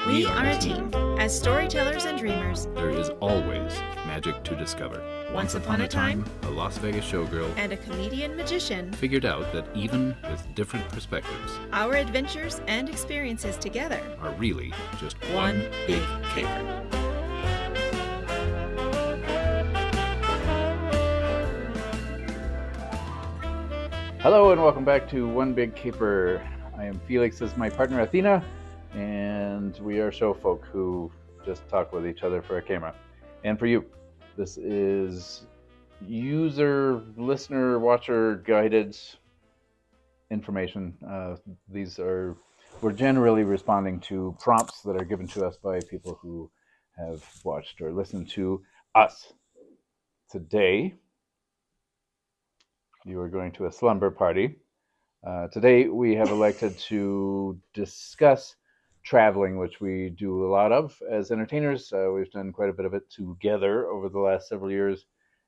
We are a team. As storytellers and dreamers, there is always magic to discover. Once upon a time, a Las Vegas showgirl and a comedian magician figured out that even with different perspectives, our adventures and experiences together are really just one big caper. Hello and welcome back to One Big Caper. I am Felix, as my partner Athena, and we are show folk who just talk with each other for a camera. And for you, this is user, listener, watcher guided information. We're generally responding to prompts that are given to us by people who have watched or listened to us. Today, you are going to a slumber party. Today we have elected to discuss traveling, which we do a lot of as entertainers. We've done quite a bit of it together over the last several years,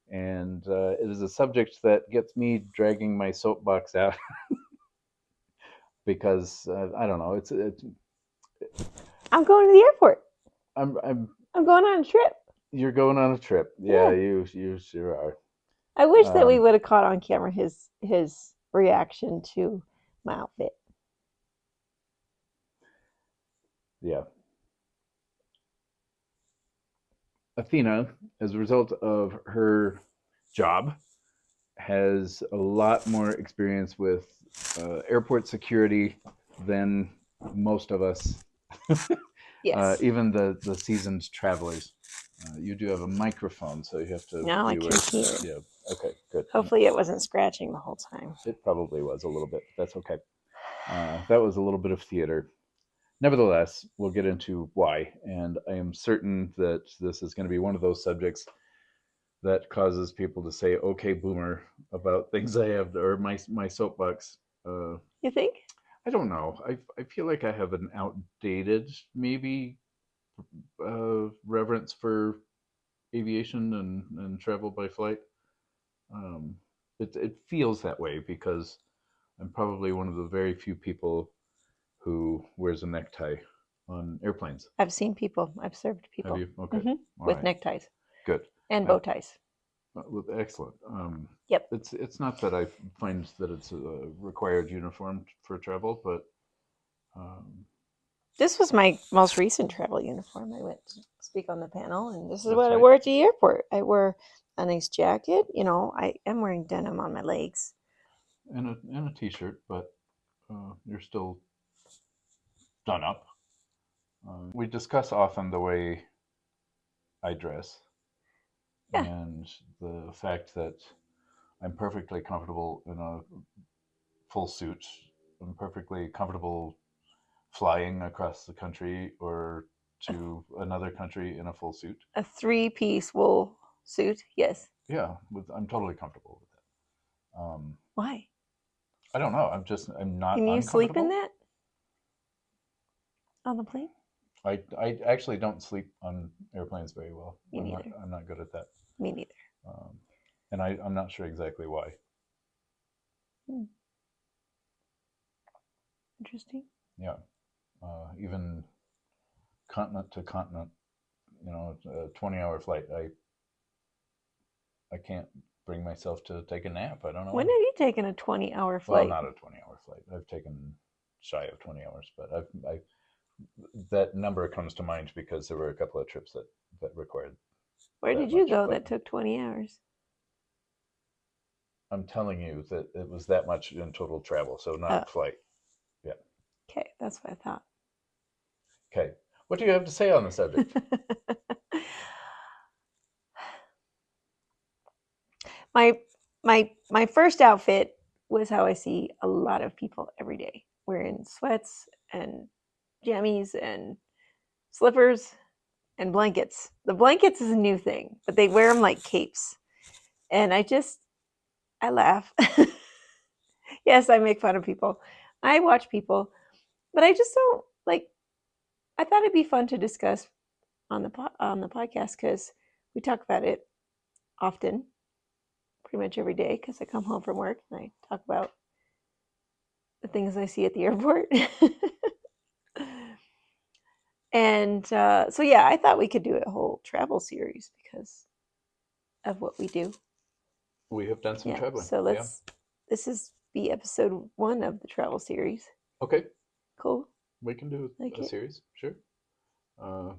and it is a subject that gets me dragging my soapbox out because I don't know. It's I'm going to the airport. I'm going on a trip. You're going on a trip. Yeah. You sure are. I wish that we would have caught on camera his reaction to my outfit. Yeah. Athena, as a result of her job, has a lot more experience with airport security than most of us. Yes. Even the seasoned travelers. You do have a microphone, so you have to. Now I can hear. Yeah. Okay. Good. Hopefully, it wasn't scratching the whole time. It probably was a little bit. That's okay. That was a little bit of theater. Nevertheless, we'll get into why, and I am certain that this is going to be one of those subjects that causes people to say, "Okay, boomer," about things I have, or my soapbox. You think? I don't know. I feel like I have an outdated, maybe, reverence for aviation and travel by flight. It feels that way because I'm probably one of the very few people who wears a necktie on airplanes. I've seen people. I've served people. Have you? Okay. Mm-hmm. With right. neckties. Good. And bow ties. Excellent. Yep. It's not that I find that it's a required uniform for travel, but this was my most recent travel uniform. I went to speak on the panel, and this is what right. I wore at the airport. I wore a nice jacket. You know, I am wearing denim on my legs. And a t-shirt, but you're still done up. We discuss often the way I dress. Yeah. And the fact that I'm perfectly comfortable in a full suit. I'm perfectly comfortable flying across the country or to another country in a full suit. A 3-piece wool suit, yes. Yeah, I'm totally comfortable with that. Why? I don't know. I'm not. Can you sleep in that? On the plane? I actually don't sleep on airplanes very well. Me neither. I'm not good at that. Me neither. And I'm not sure exactly why. Interesting. Yeah. Even continent to continent, a 20-hour flight, I can't bring myself to take a nap. I don't know. When have you taken a 20-hour flight? Well, not a 20-hour flight. I've taken shy of 20 hours, but that number comes to mind because there were a couple of trips that required. Where did you go that took 20 hours? I'm telling you that it was that much in total travel, so not flight. Yeah. Okay, that's what I thought. Okay. What do you have to say on the subject? My first outfit was how I see a lot of people every day, wearing sweats and jammies and slippers and blankets. The blankets is a new thing, but they wear them like capes. And I laugh. Yes, I make fun of people. I watch people, but I just don't like. I thought it'd be fun to discuss on the podcast because we talk about it often, pretty much every day. Because I come home from work and I talk about the things I see at the airport. And so, yeah, I thought we could do a whole travel series because of what we do. We have done some Yeah. traveling. So this is the episode 1 of the travel series. Okay. Cool. We can do Like a it? series, sure.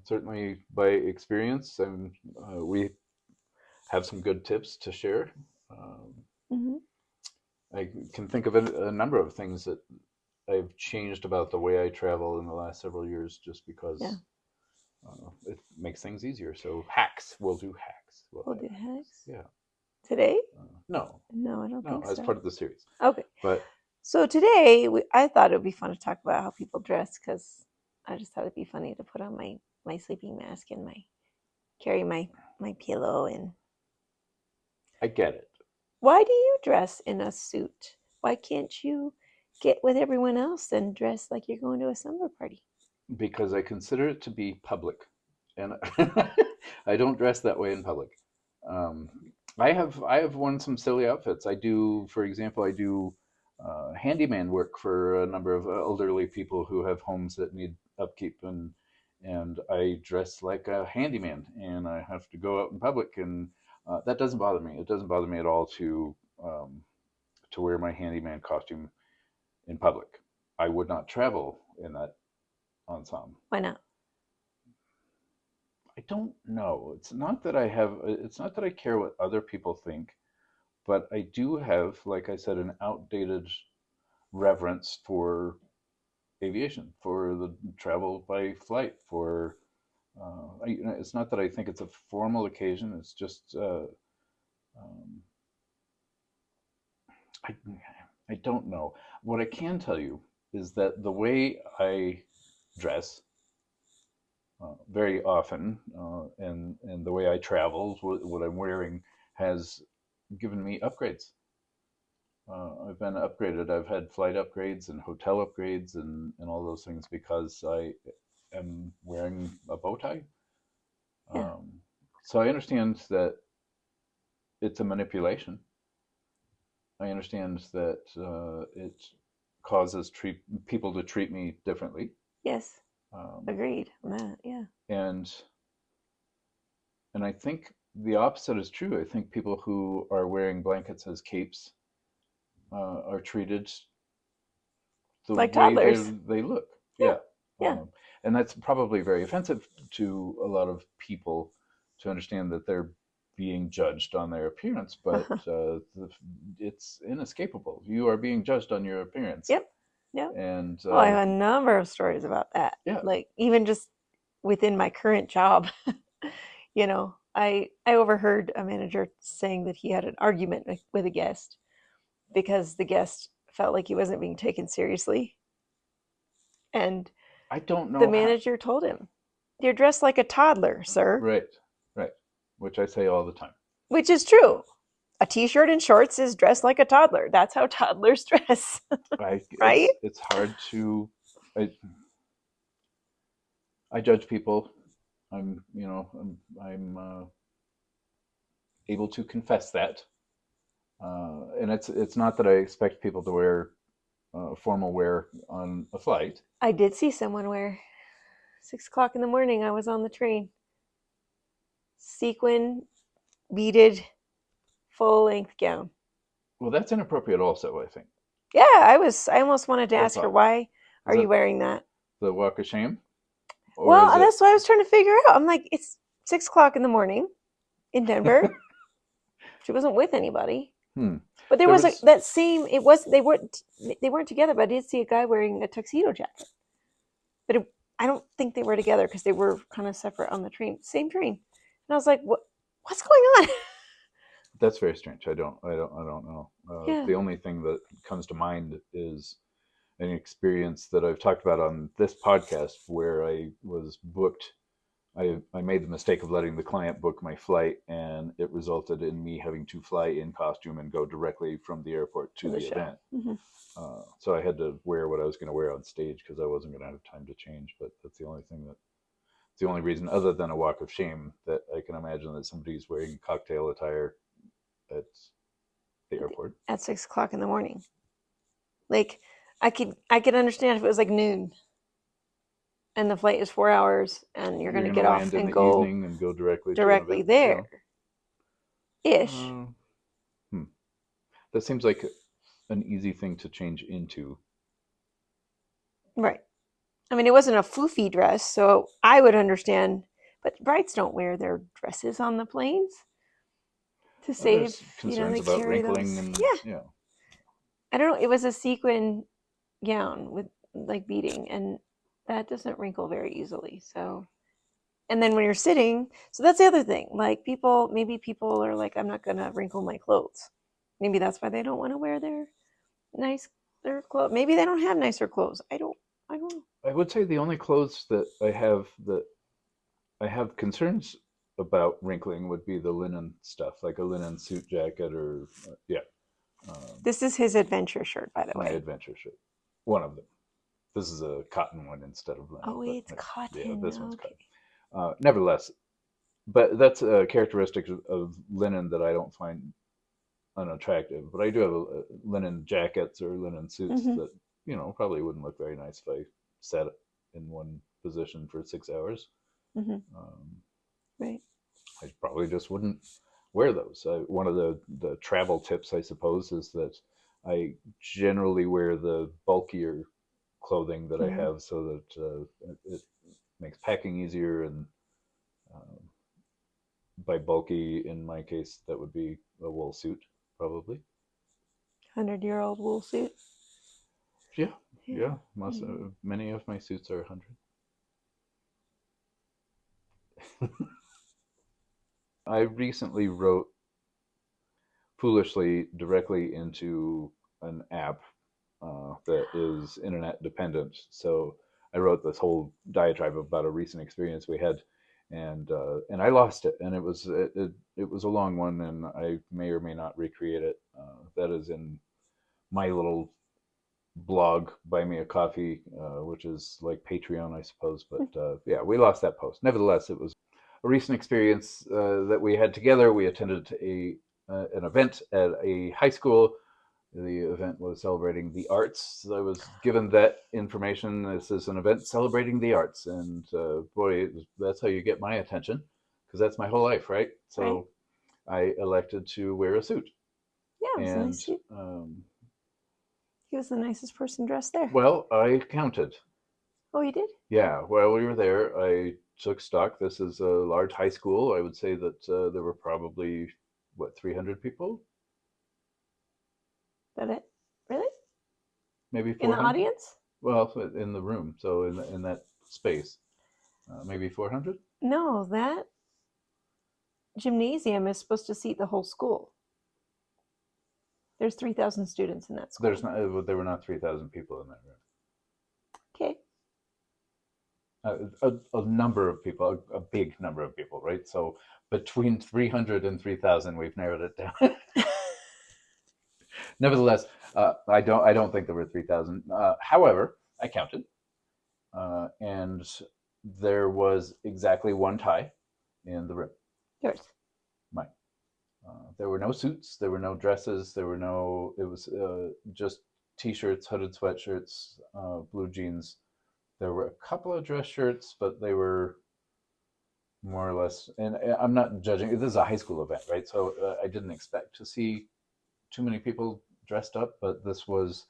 Certainly, by experience, and we have some good tips to share. Hmm. I can think of a number of things that I've changed about the way I travel in the last several years, just because it makes things easier. So hacks, we'll do hacks. We'll do hacks. Yeah. Today? No, No, I don't think as so. part of the series. Okay. But So today, I thought it would be fun to talk about how people dress because I just thought it'd be funny to put on my sleeping mask and carry my pillow. And I get it. why do you dress in a suit? Why can't you get with everyone else and dress like you're going to a summer party? Because I consider it to be public, and I don't dress that way in public. Um, I have worn some silly outfits. I do, for example, I do handyman work for a number of elderly people who have homes that need upkeep, and I dress like a handyman, and I have to go out in public, and that doesn't bother me. It doesn't bother me at all to wear my handyman costume in public. I would not travel in that ensemble. Why not? I don't know. It's not that I have. It's not that I care what other people think, but I do have, like I said, an outdated reverence for aviation, for the travel by flight. It's not that I think it's a formal occasion. It's just um, I I don't know. What I can tell you is that the way I dress very often, and the way I travel, what I'm wearing, has given me upgrades. I've been upgraded. I've had flight upgrades and hotel upgrades and all those things because I am wearing a bow tie. Yeah. So I understand that it's a manipulation. I understand that it causes people to treat me differently. Yes. Um, Agreed on that. Yeah. and I think the opposite is true. I think people who are wearing blankets as capes are treated the Like way toddlers. they look. Yeah. Yeah. Yeah. And that's probably very offensive to a lot of people to understand that they're being judged on their appearance, but it's inescapable. You are being judged on your appearance. Yep. Yep. And Well, I have a number of stories about that. Yeah. Like even just within my current job, I overheard a manager saying that he had an argument with a guest because the guest felt like he wasn't being taken seriously. And I don't know the manager told him, "You're dressed like a toddler, sir." Right. Which I say all the time. Which is true. A t-shirt and shorts is dressed like a toddler. That's how toddlers dress. Right? It's hard to. I judge people. I'm able to confess that, and it's not that I expect people to wear formal wear on a flight. I did see someone wear 6 o'clock in the morning. I was on the train. Sequin, beaded, full-length gown. Well, that's inappropriate also, I think. Yeah, I almost wanted to ask her, why are you wearing that? The walk of shame? Well, that's what I was trying to figure out. I'm like, it's 6 o'clock in the morning in Denver. She wasn't with anybody. But there was that same, they weren't together, but I did see a guy wearing a tuxedo jacket. But I don't think they were together because they were kind of separate on the train, same train. And I was like, what's going on? That's very strange. I don't know. Yeah. The only thing that comes to mind is an experience that I've talked about on this podcast where I was booked. I made the mistake of letting the client book my flight, and it resulted in me having to fly in costume and go directly from the airport to the event. Mm-hmm. So I had to wear what I was going to wear on stage because I wasn't going to have time to change. But that's the only reason, other than a walk of shame, that I can imagine that somebody's wearing cocktail attire at the airport at 6 o'clock in the morning. Like I could understand if it was like noon. and the flight is 4 hours, and you're going to get off land in and the go evening and go directly directly to an event. there ish. That seems like an easy thing to change into. Right. I mean, it wasn't a floofy dress, so I would understand. But brides don't wear their dresses on the planes to save, There's concerns they about carry wrinkling those. and Yeah. I don't know. It was a sequin gown with like beading, and that doesn't wrinkle very easily. So, and then when you're sitting, so that's the other thing. Like maybe people are like, I'm not gonna wrinkle my clothes. Maybe that's why they don't want to wear their clothes. Maybe they don't have nicer clothes. I don't know. I would say the only clothes that I have concerns about wrinkling would be the linen stuff, like a linen suit jacket or This is his adventure shirt, by the my way. adventure shirt. One of them. This is a cotton one instead of linen. Oh, it's cotton. Yeah, this one's okay. cotton. Nevertheless, but that's a characteristic of linen that I don't find unattractive. But I do have linen jackets or linen suits that probably wouldn't look very nice if I sat in one position for 6 hours. Right. I probably just wouldn't wear those. One of the travel tips, I suppose, is that I generally wear the bulkier clothing that I have so that it makes packing easier. And by bulky, in my case, that would be a wool suit, probably. 100-year-old wool suit. Yeah. Many of my suits are 100. I recently wrote foolishly directly into an app that is internet dependent. So I wrote this whole diatribe about a recent experience we had, and I lost it, and it was a long one, and I may or may not recreate it. That is in my little blog, Buy Me a Coffee, which is like Patreon, I suppose. But yeah, we lost that post. Nevertheless, it was a recent experience that we had together. We attended an event at a high school. The event was celebrating the arts. I was given that information. This is an event celebrating the arts, and boy, that's how you get my attention, because that's my whole life, right? So I elected to wear a suit. Yeah, it was a nice suit. He was the nicest person dressed there. Well, I counted. Oh, you did? Yeah, while we were there, I took stock. This is a large high school. I would say that there were probably, 300 people? That it? Really? Maybe 400? In the audience? Well, in the room, so in that space. Maybe 400? No, that gymnasium is supposed to seat the whole school. There's 3,000 students in that school. There were not 3,000 people in that room. Okay. A number of people, a big number of people, right? So between 300 and 3,000, we've narrowed it down. Nevertheless, I don't think there were 3,000. However, I counted, and there was exactly one tie in the room. Yours. Mine. There were no suits. There were no dresses. It was just t-shirts, hooded sweatshirts, blue jeans. There were a couple of dress shirts, but they were more or less, and I'm not judging. This is a high school event, right? So I didn't expect to see too many people dressed up, but this was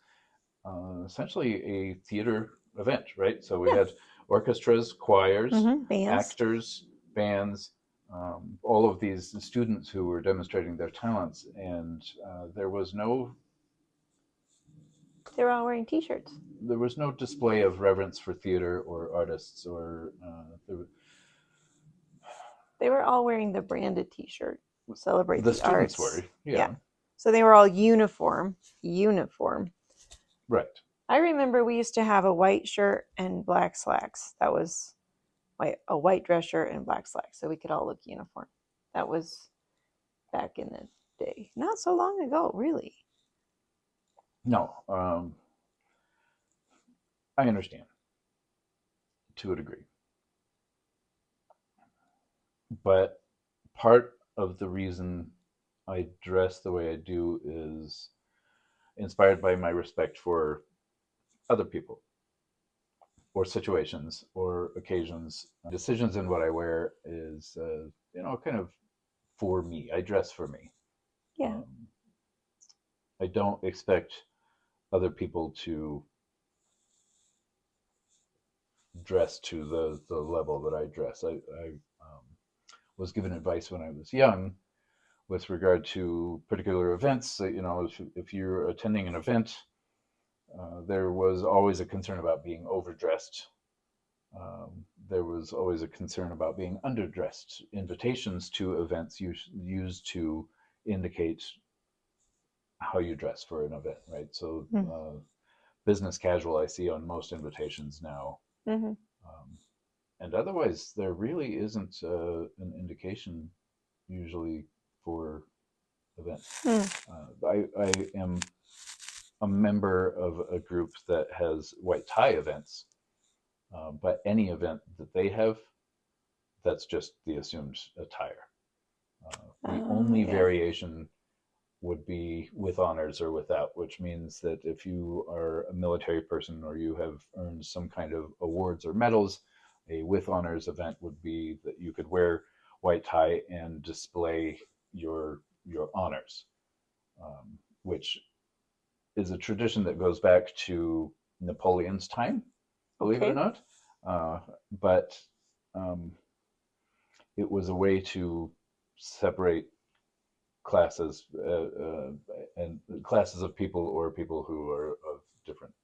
essentially a theater event, right? So we had orchestras, choirs, bands. actors, bands, all of these students who were demonstrating their talents, and there was no... They were all wearing t-shirts. There was no display of reverence for theater or artists, or they were all wearing the branded t-shirt. Celebrate the students arts. were, yeah. So they were all uniform. Right. I remember we used to have a white shirt and black slacks. That was a white dress shirt and black slacks, so we could all look uniform. That was back in the day. Not so long ago, really. No, I understand to a degree. But part of the reason I dress the way I do is inspired by my respect for other people. or situations or occasions. Decisions in what I wear is, kind of for me. I dress for me. Yeah. I don't expect other people to dress to the level that I dress. I was given advice when I was young with regard to particular events. If you're attending an event, there was always a concern about being overdressed. There was always a concern about being underdressed. Invitations to events used to indicate how you dress for an event, right? So business casual I see on most invitations now. Mm-hmm. And otherwise, there really isn't an indication usually for events. I am a member of a group that has white tie events, but any event that they have, that's just the assumed attire. The only variation would be with honors or without, which means that if you are a military person or you have earned some kind of awards or medals, a with honors event would be that you could wear white tie and display your honors, which is a tradition that goes back to Napoleon's time, believe it or not. But it was a way to separate classes and classes of people, or people who are of different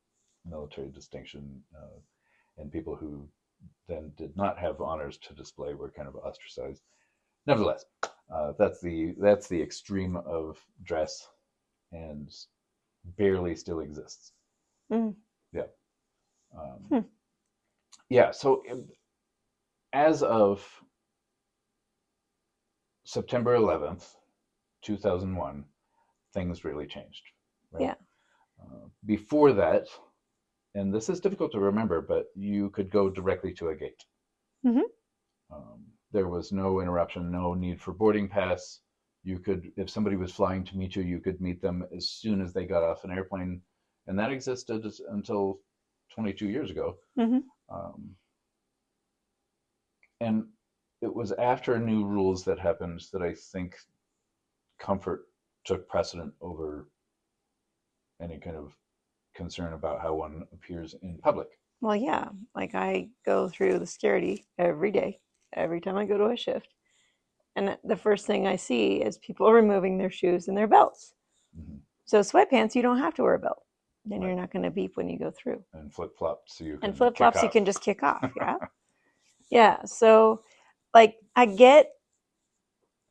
military distinction, and people who then did not have honors to display were kind of ostracized. Nevertheless, that's the extreme of dress, and barely still exists. Yeah. Yeah. So as of September 11th, 2001, things really changed. Right? Yeah. Before that, and this is difficult to remember, but you could go directly to a gate. There was no interruption, no need for boarding pass. You could, if somebody was flying to meet you, you could meet them as soon as they got off an airplane, and that existed until 22 years ago. And it was after new rules that happened that I think comfort took precedent over any kind of concern about how one appears in public. Well, yeah, like I go through the security every day, every time I go to a shift. And the first thing I see is people removing their shoes and their belts. So sweatpants, you don't have to wear a belt. Then you're not going to beep when you go through. And flip-flops, you can just kick off. Yeah. Yeah. So like I get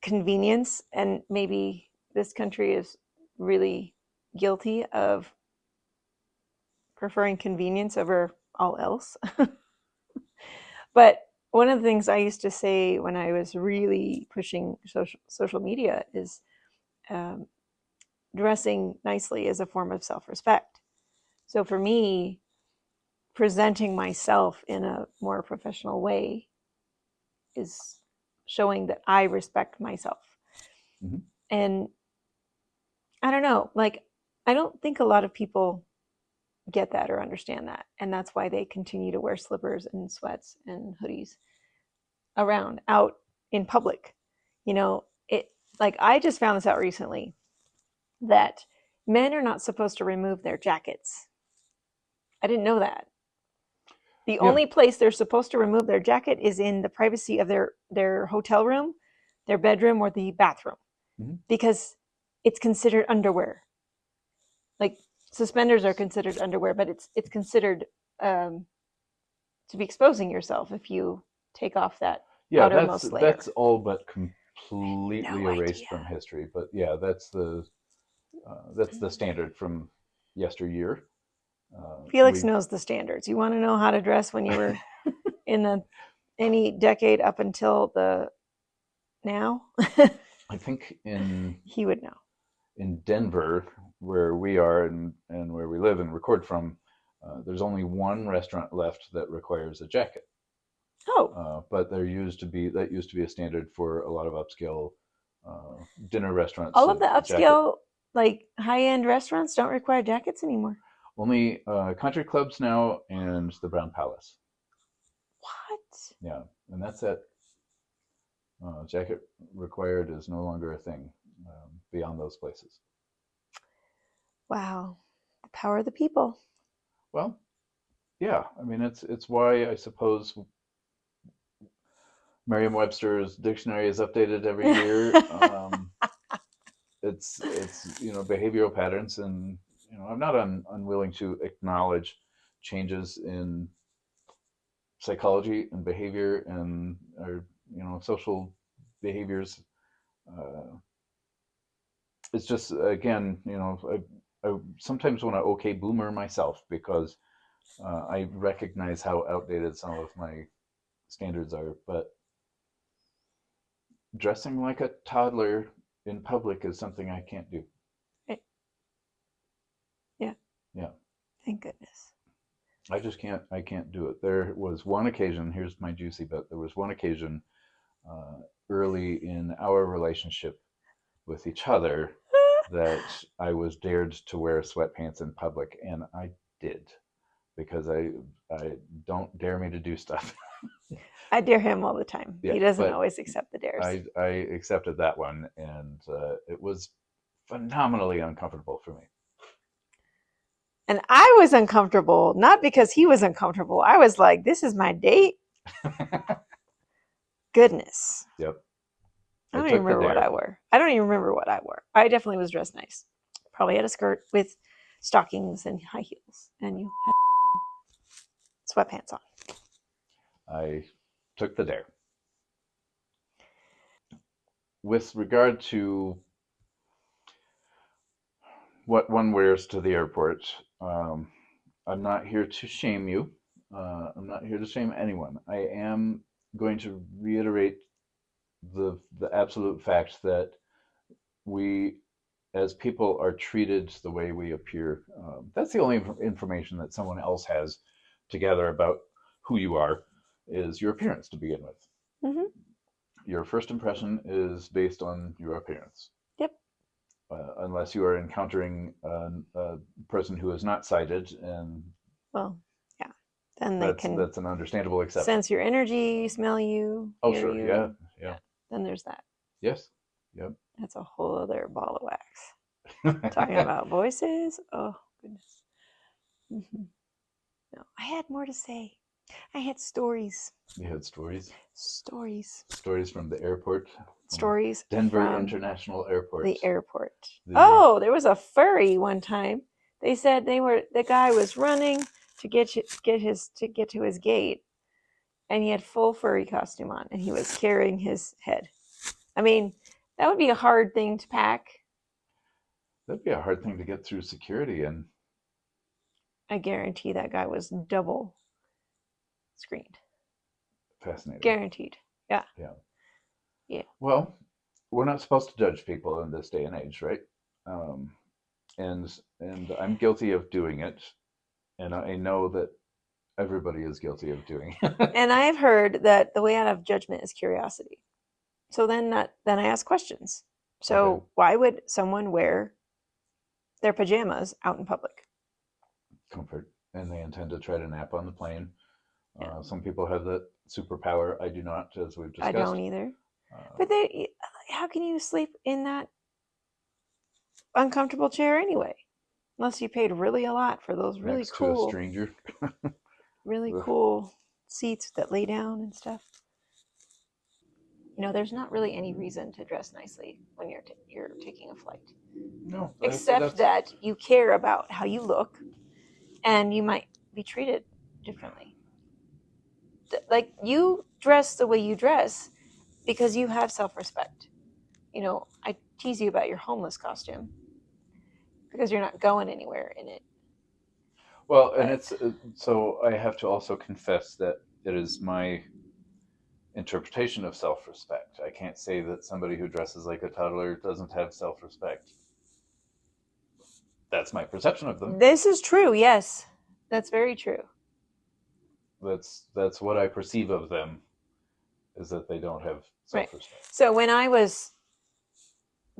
convenience, and maybe this country is really guilty of preferring convenience over all else. But one of the things I used to say when I was really pushing social media is dressing nicely is a form of self-respect. So for me, presenting myself in a more professional way is showing that I respect myself. And I don't know, like, I don't think a lot of people get that or understand that. And that's why they continue to wear slippers and sweats and hoodies around out in public. I just found this out recently that men are not supposed to remove their jackets. I didn't know that. The only place they're supposed to remove their jacket is in the privacy of their hotel room, their bedroom, or the bathroom, because it's considered underwear. Like suspenders are considered underwear, but it's considered to be exposing yourself if you take off that outermost layer. That's all but completely erased from history. But yeah, that's the standard from yesteryear. Phelyx knows the standards. You want to know how to dress when you were in any decade up until the now? I think he would know. In Denver, where we are and where we live and record from, there's only one restaurant left that requires a jacket. But that used to be a standard for a lot of upscale dinner restaurants. All of the upscale, like high-end restaurants don't require jackets anymore. Only country clubs now and the Brown Palace. What? Yeah, and that's it. Jacket required is no longer a thing beyond those places. Wow. The power of the people. Well, yeah, I mean it's why I suppose Merriam-Webster's dictionary is updated every year. It's behavioral patterns, and I'm not unwilling to acknowledge changes in psychology and behavior and or social behaviors. It's just again, I sometimes want to okay boomer myself because I recognize how outdated some of my standards are, but dressing like a toddler in public is something I can't do. Right. Yeah. Yeah. Thank goodness. I just can't. I can't do it. There was one occasion. Here's my juicy bit. There was one occasion early in our relationship with each other that I was dared to wear sweatpants in public, and I did because I don't dare me to do stuff. I dare him all the time. Yeah, he doesn't but always accept the dares. I accepted that one, and it was phenomenally uncomfortable for me. And I was uncomfortable, not because he was uncomfortable. I was like, this is my date. Goodness. Yep. I don't even remember what I wore. I don't even remember what I wore. I definitely was dressed nice. Probably had a skirt with stockings and high heels. And you had sweatpants on. I took the dare. With regard to what one wears to the airport, I'm not here to shame you. I'm not here to shame anyone. I am going to reiterate the absolute fact that we, as people, are treated the way we appear. That's the only information that someone else has to gather about who you are, is your appearance to begin with. Mm-hmm. Your first impression is based on your appearance. Yep. Unless you are encountering a person who is not sighted, and well, yeah, then that's an understandable exception. Sense your energy, smell you. Oh, hear sure, you. yeah. Then there's that. Yes. Yep. That's a whole other ball of wax. Talking about voices. Oh goodness. Mm-hmm. No, I had more to say. I had stories. You had stories. Stories. Stories from the airport. Stories. Denver from International Airport. The airport. Oh, there was a furry one time. They said the guy was running to get to his gate, and he had full furry costume on, and he was carrying his head. I mean, that would be a hard thing to pack. That'd be a hard thing to get through security, and I guarantee that guy was double screened. Fascinating. Guaranteed. Yeah. Yeah. Yeah. Well, we're not supposed to judge people in this day and age, right? And I'm guilty of doing it, and I know that everybody is guilty of doing it. And I've heard that the way out of judgment is curiosity. So then I ask questions. So Okay. Why would someone wear their pajamas out in public? Comfort, and they intend to try to nap on the plane. Yeah. Some people have that superpower. I do not, as we've discussed. I don't either. But how can you sleep in that uncomfortable chair anyway? Unless you paid really a lot for those really next cool, to a stranger. really cool seats that lay down and stuff. There's not really any reason to dress nicely when you're taking a flight. No, except that you care about how you look, and you might be treated differently. Like, you dress the way you dress because you have self-respect. I tease you about your homeless costume because you're not going anywhere in it. Well, and it's so I have to also confess that it is my interpretation of self-respect. I can't say that somebody who dresses like a toddler doesn't have self-respect. That's my perception of them. This is true. Yes, that's very true. That's what I perceive of them, is that they don't have self-respect. Right. So when I was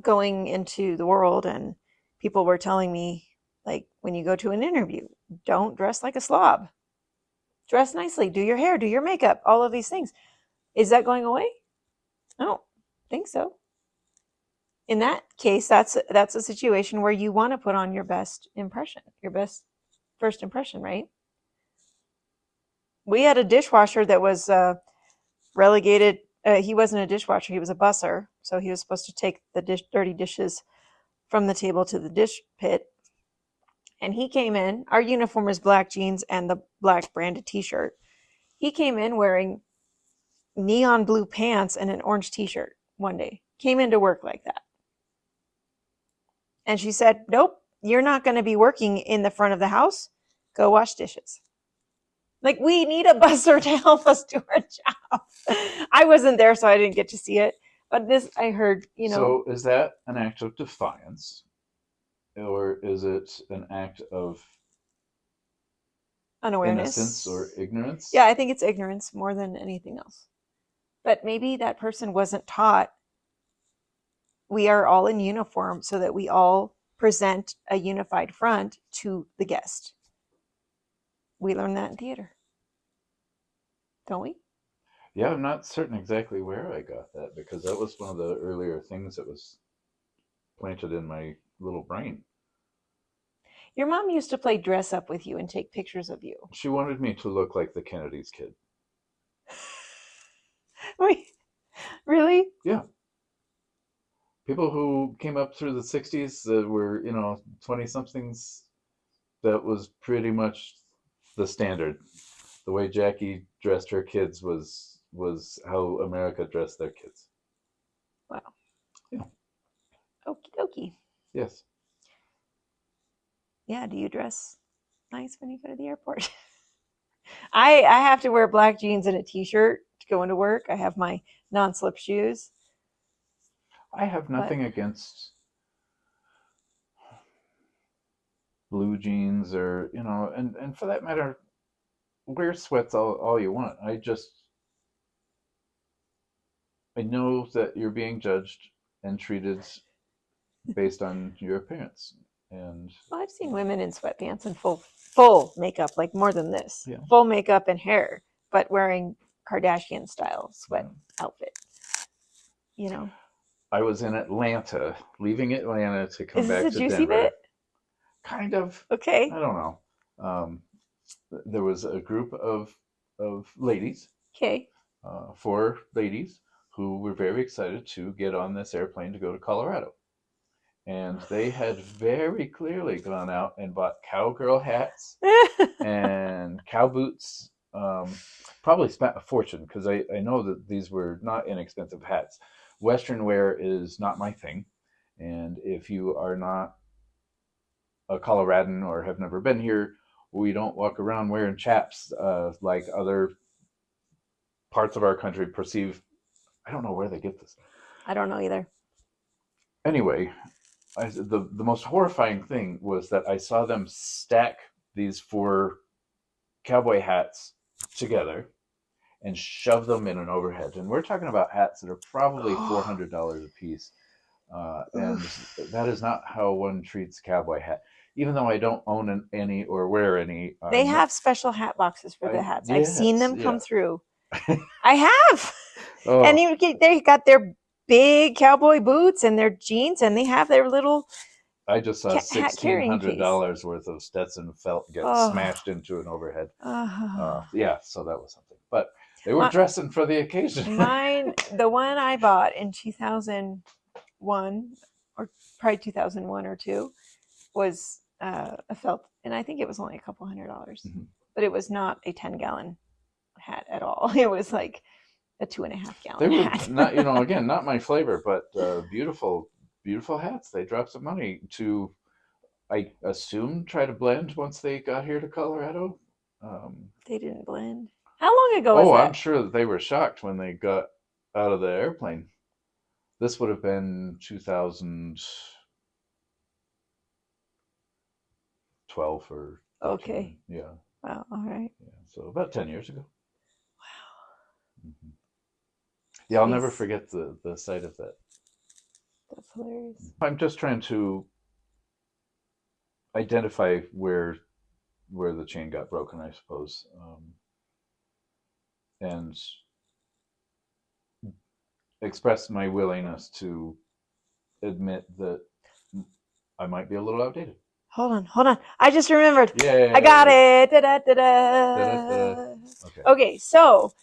going into the world and people were telling me Like when you go to an interview, don't dress like a slob. Dress nicely, do your hair, do your makeup, all of these things. Is that going away? I don't think so. In that case, that's a situation where you want to put on your best impression, your best first impression, right? We had a dishwasher that was relegated. He wasn't a dishwasher; he was a busser. So he was supposed to take the dirty dishes from the table to the dish pit. And he came in. Our uniform is black jeans and the black branded T-shirt. He came in wearing neon blue pants and an orange T-shirt one day. Came into work like that. And she said, "Nope, you're not going to be working in the front of the house. Go wash dishes." Like, we need a busser to help us do our job. I wasn't there, so I didn't get to see it. But this, I heard, So is that an act of defiance? Or is it an act of unawareness. innocence or ignorance? Yeah, I think it's ignorance more than anything else. But maybe that person wasn't taught we are all in uniform so that we all present a unified front to the guest. We learn that in theater, don't we? Yeah, I'm not certain exactly where I got that, because that was one of the earlier things that was planted in my little brain. Your mom used to play dress up with you and take pictures of you. She wanted me to look like the Kennedy's kid. Wait, really? Yeah. People who came up through the 60s that were, 20-somethings, that was pretty much the standard. The way Jackie dressed her kids was how America dressed their kids. Wow. Yeah. Okie dokie. Yes. Yeah, do you dress nice when you go to the airport? I have to wear black jeans and a T-shirt to go into work. I have my non-slip shoes. I have nothing against blue jeans or, and for that matter, wear sweats all you want. I know that you're being judged and treated based on your appearance. And well, I've seen women in sweatpants and full makeup, like more than this. Yeah. Full makeup and hair, but wearing Kardashian style sweat outfit. I was in Atlanta, leaving Atlanta to come Is back this to a juicy Denver. bit? Kind of. Okay. I don't know. There was a group of ladies, Okay. 4 ladies, who were very excited to get on this airplane to go to Colorado. And they had very clearly gone out and bought cowgirl hats and cow boots. Probably spent a fortune, because I know that these were not inexpensive hats. Western wear is not my thing. And if you are not a Coloradan or have never been here, we don't walk around wearing chaps like other parts of our country perceive. I don't know where they get this. I don't know either. Anyway, the most horrifying thing was that I saw them stack these 4 cowboy hats together and shove them in an overhead. And we're talking about hats that are probably $400 a piece. And that is not how one treats a cowboy hat. Even though I don't own any or wear any. They have special hat boxes for the hats. I've yes, seen them come yeah. through. I have. Oh, And they got their big cowboy boots and their jeans, and they have their little I just saw hat carrying case. $1,600 worth of Stetson felt get smashed into an overhead. Yeah, so that was something. But they were dressing for the occasion. The one I bought in 2001, or probably 2001 or 2, was a felt, and I think it was only a couple $100. Mm-hmm. But it was not a 10-gallon hat at all. It was like a 2.5-gallon They were hat. not, again, not my flavor, but beautiful hats. They dropped some money to, I assume, try to blend once they got here to Colorado. They didn't blend. How long ago was that? I'm sure that they were shocked when they got out of the airplane. This would have been 2012 or 13. Okay. Yeah. Wow. All right. Yeah. So about 10 years ago. Wow. Mm-hmm. Yeah, I'll never forget the sight of that. That's hilarious. I'm just trying to identify where the chain got broken, I suppose, and express my willingness to admit that I might be a little outdated. Hold on. I just remembered. Yeah. I got it. Da-da-da-da. Da-da-da. Okay. Okay, so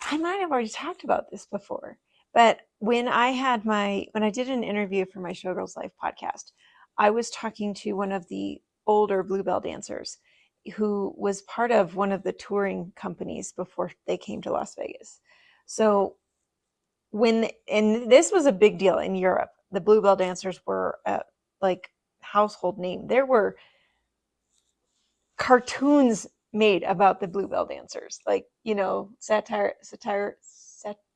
I might have already talked about this before, but when I did an interview for my Showgirls Life podcast, I was talking to one of the older Bluebell dancers who was part of one of the touring companies before they came to Las Vegas. So and this was a big deal in Europe. The Bluebell dancers were like household name. There were cartoons made about the Bluebell dancers, like,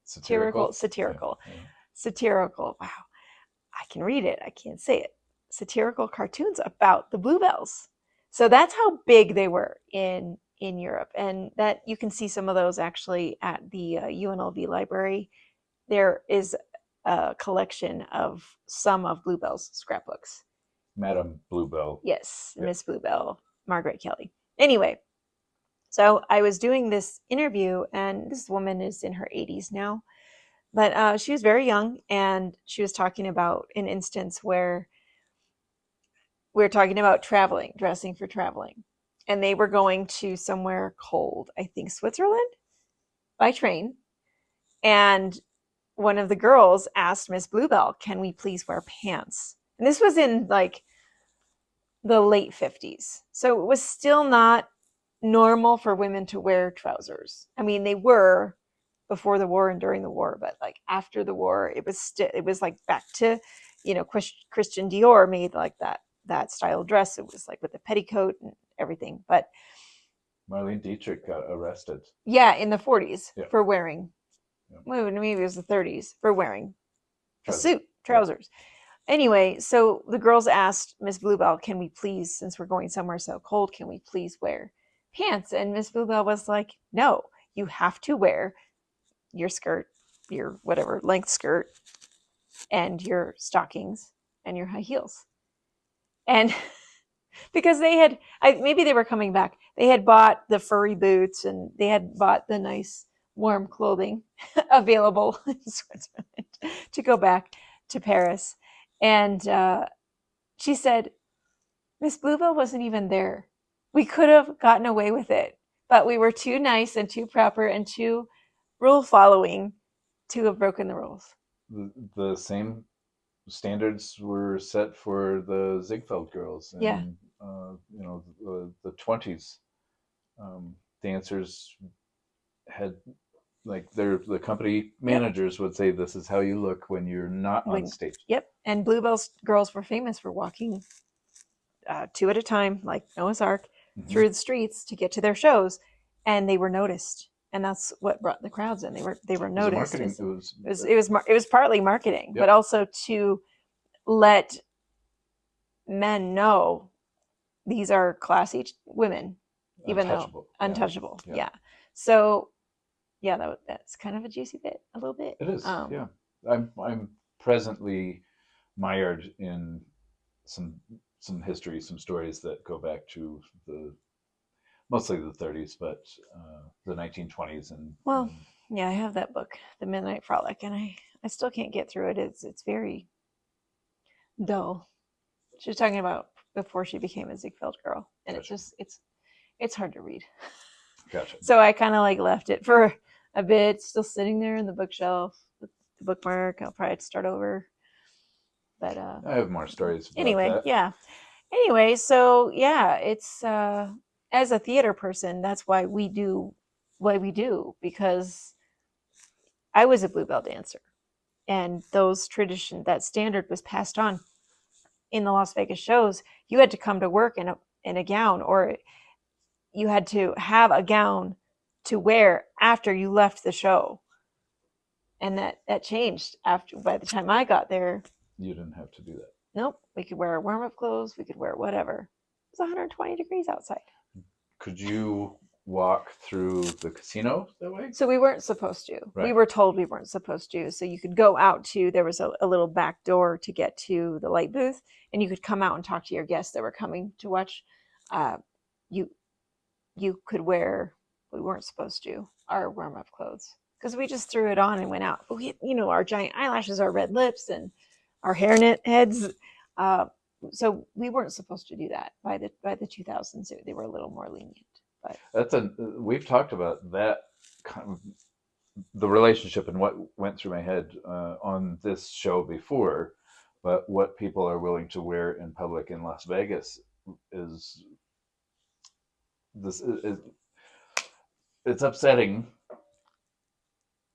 satirical. Yeah. Satirical. Wow, I can read it. I can't say it. Satirical cartoons about the Bluebells. So that's how big they were in Europe, and that you can see some of those actually at the UNLV library. There is a collection of some of Bluebell's scrapbooks. Madame Bluebell. Yes, yep. Miss Bluebell, Margaret Kelly. Anyway, so I was doing this interview, and this woman is in her 80s now, but she was very young, and she was talking about an instance where we were talking about traveling, dressing for traveling, and they were going to somewhere cold, I think Switzerland, by train, and one of the girls asked Miss Bluebell, "Can we please wear pants?" And this was in like the late 50s. So it was still not normal for women to wear trousers. I mean, they were before the war and during the war, but like after the war, it was like back to, Christian Dior made like that style dress. It was like with the petticoat and everything. But Marlene Dietrich got arrested. Yeah, in the 40s for wearing. Yeah. Well, maybe it was the 30s for wearing a suit, trousers. Yeah. Anyway, so the girls asked Miss Bluebell, "Can we please, since we're going somewhere so cold, can we please wear pants?" And Miss Bluebell was like, "No, you have to wear your skirt, your whatever length skirt, and your stockings and your high heels." And because maybe they were coming back. They had bought the furry boots and they had bought the nice warm clothing available in Switzerland to go back to Paris. And she said, "Miss Bluebell wasn't even there. We could have gotten away with it, but we were too nice and too proper and too rule following to have broken the rules." The same standards were set for the Ziegfeld girls. And, yeah. The 20s dancers had, like, the company managers would say, "This is how you look when you're not on stage." Yep. And Bluebell's girls were famous for walking two at a time, like Noah's Ark, through the streets to get to their shows, and they were noticed. And that's what brought the crowds in. They were noticed. It was partly marketing, but also to let men know these are classy women, even though untouchable. Yeah. So, that's kind of a juicy bit, a little bit. It is. Yeah. I'm presently mired in some history, some stories that go back to mostly the 30s, but the 1920s and. Well, yeah, I have that book, The Midnight Frolic, and I still can't get through it. It's very dull. She was talking about before she became a Ziegfeld girl, and Gotcha. it's hard to read. Gotcha. So I kind of like left it for a bit, still sitting there in the bookshelf with the bookmark. I'll probably start over. But I have more stories about anyway, that. Yeah. Anyway, so yeah, it's as a theater person, that's why we do what we do, because I was a Bluebell dancer, and that standard was passed on in the Las Vegas shows. You had to come to work in a gown, or you had to have a gown to wear after you left the show. And that changed by the time I got there. You didn't have to do that. Nope. We could wear warm-up clothes. We could wear whatever. It was 120 degrees outside. Could you walk through the casino that way? So we weren't supposed to. We Right. were told we weren't supposed to. So you could go out to, there was a little back door to get to the light booth, and you could come out and talk to your guests that were coming to watch. You you could wear, we weren't supposed to, our warm-up clothes, because we just threw it on and went out. But we, our giant eyelashes, our red lips, and our hairnet heads. So we weren't supposed to do that by the 2000s. They were a little more lenient. But We've talked about that kind of, the relationship and what went through my head on this show before, but what people are willing to wear in public in Las Vegas is it's upsetting,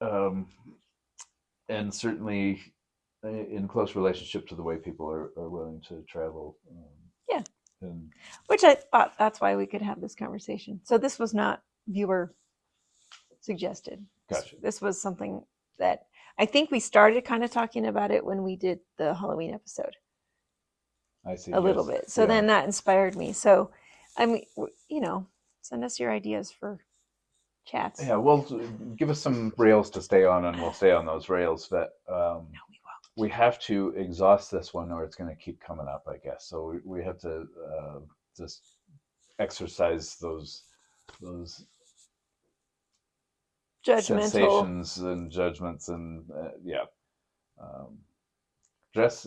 and certainly in close relationship to the way people are willing to travel. Yeah. And which I thought that's why we could have this conversation. So this was not viewer suggested. Gotcha. This was something that I think we started kind of talking about it when we did the Halloween episode. I see. A little bit. So then that inspired me. So, I mean, send us your ideas for chats. Yeah, well, give us some rails to stay on, and we'll stay on those rails. But No, we won't. we have to exhaust this one, or it's going to keep coming up, I guess. So we have to just exercise those Judgmental sensations and judgments, and dress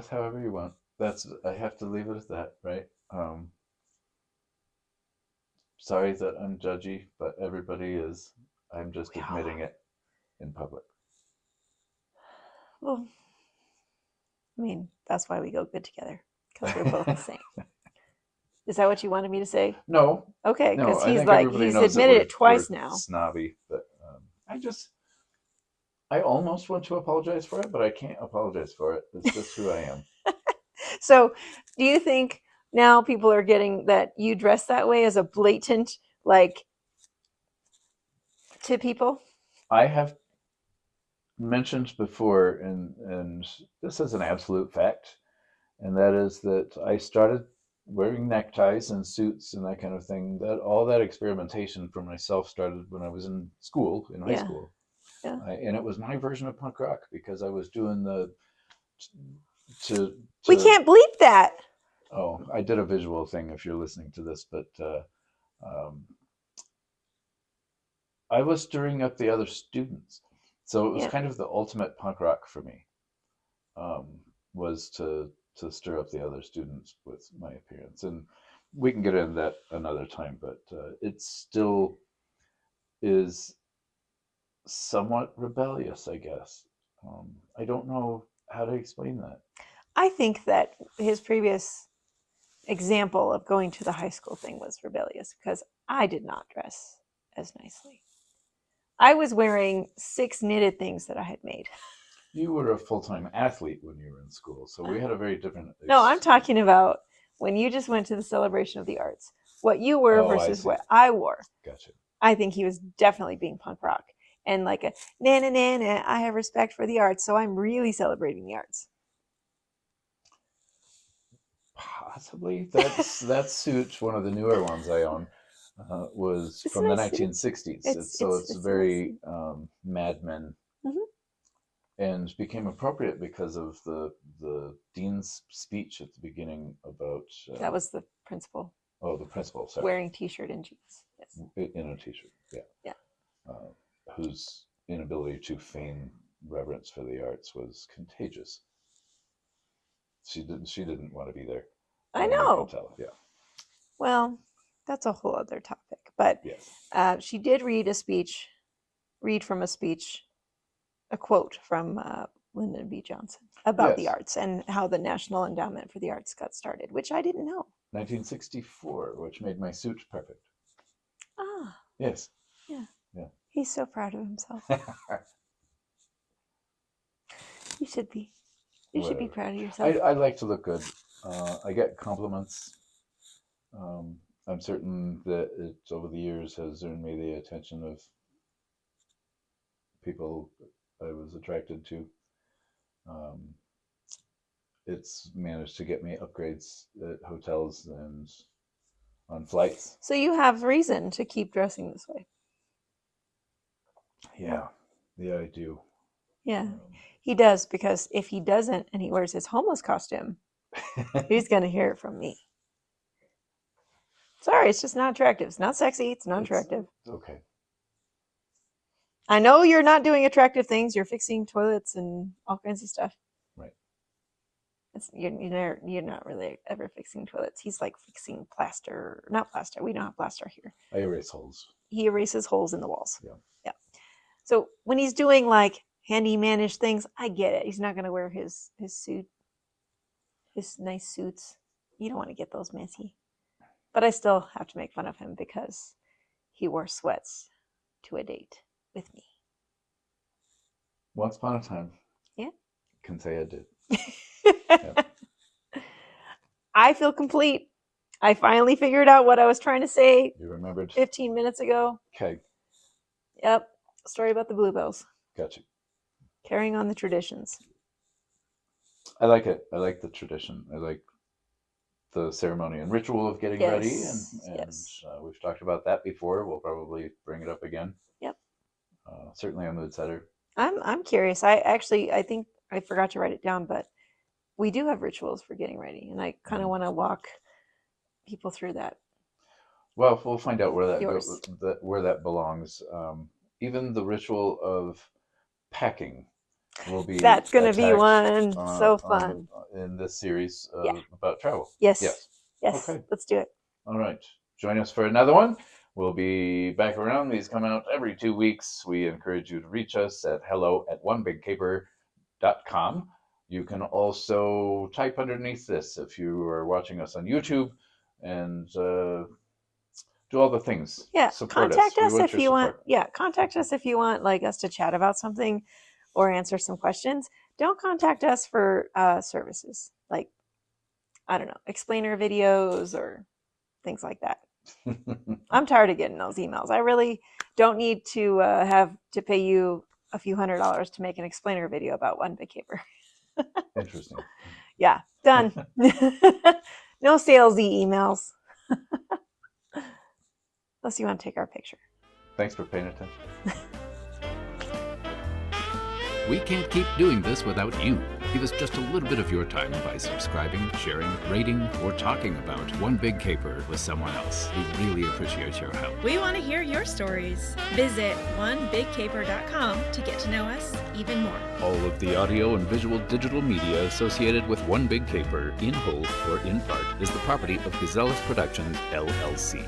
however you want. I have to leave it at that, right? Sorry that I'm judgy, but everybody is. I'm just admitting it in public. Well, I mean, that's why we go good together, because we're both the same. Is that what you wanted me to say? No. Okay, because I he's think like, everybody he's knows that admitted it twice we're now. Snobby, but I almost want to apologize for it, but I can't apologize for it. It's just who I am. So, do you think now people are getting that you dress that way as a blatant, like, to people? I have mentioned before, and this is an absolute fact, and that is that I started wearing neckties and suits and that kind of thing. That all that experimentation for myself started when I was in school, in high school. Yeah. And it was my version of punk rock, because I was doing We can't bleep that. Oh, I did a visual thing if you're listening to this, but I was stirring up the other students. So it was kind of the ultimate punk rock for me, was to stir up the other students with my appearance. And we can get into that another time, but it still is somewhat rebellious, I guess. I don't know how to explain that. I think that his previous example of going to the high school thing was rebellious, because I did not dress as nicely. I was wearing 6 knitted things that I had made. You were a full-time athlete when you were in school, so we had a very different... No, I'm talking about when you just went to the celebration of the arts. What you were versus what I wore. Gotcha. I think he was definitely being punk rock. And like a, na, I have respect for the arts, so I'm really celebrating the arts. Possibly. That suit, one of the newer ones I own, was from the 1960s. It's very Mad Men, and became appropriate because of the dean's speech at the beginning about... that was the principal. Oh, the principal, sorry. Wearing t-shirt and jeans. Yes. In a t-shirt, yeah. Yeah. Whose inability to feign reverence for the arts was contagious. She didn't want to be there. I know. Yeah. Well, that's a whole other topic. But yes. She did read from a speech, a quote from Lyndon B. Johnson about the arts and how the National Endowment for the Arts got started, which I didn't know. 1964, which made my suit perfect. Ah. Yes. Yeah. Yeah. He's so proud of himself. You should be. You should be proud of yourself. I like to look good. I get compliments. I'm certain that it, over the years, has earned me the attention of people I was attracted to. It's managed to get me upgrades at hotels and on flights. So you have reason to keep dressing this way. Yeah, I do. Yeah, he does, because if he doesn't and he wears his homeless costume, he's going to hear it from me. Sorry, it's just not attractive. It's not sexy. It's not attractive. It's okay. I know you're not doing attractive things. You're fixing toilets and all kinds of stuff. Right. You're not really ever fixing toilets. He's like fixing plaster. Not plaster. We don't have plaster here. I erase holes. He erases holes in the walls. Yeah. So when he's doing like handyman-ish things, I get it. He's not going to wear his suit, his nice suits. You don't want to get those messy. But I still have to make fun of him because he wore sweats to a date with me. Once upon a time. Yeah. Can say I did. I feel complete. I finally figured out what I was trying to say You remembered? 15 minutes ago. Okay. Yep. Story about the Bluebells. Gotcha. Carrying on the traditions. I like it. I like the tradition. I like the ceremony and ritual of getting ready. And yes. We've talked about that before. We'll probably bring it up again. Yep. Certainly a mood setter. I'm curious. I think I forgot to write it down, but we do have rituals for getting ready, and I kind of want to walk people through that. Well, we'll find out where Yours. where that belongs. Even the ritual of packing will be. That's going to be attacked, one so fun in this series Yeah. about travel. Yes. Yes. Okay. Let's do it. All right. Join us for another one. We'll be back around. These come out every 2 weeks. We encourage you to reach us at hello@onebigcaper.com. You can also type underneath this if you are watching us on YouTube and do all the things. Yeah. Support Contact us We if your you want. support. Yeah. Contact us if you want like us to chat about something or answer some questions. Don't contact us for services like, I don't know, explainer videos or things like that. I'm tired of getting those emails. I really don't need to have to pay you a few $100s to make an explainer video about One Big Caper. Interesting. Yeah, done. No salesy emails. Unless you want to take our picture. Thanks for paying attention. We can't keep doing this without you. Give us just a little bit of your time by subscribing, sharing, rating, or talking about One Big Caper with someone else. We really appreciate your help. We want to hear your stories. Visit onebigcaper.com to get to know us even more. All of the audio and visual digital media associated with One Big Caper, in whole or in part, is the property of Gazellas Productions, LLC.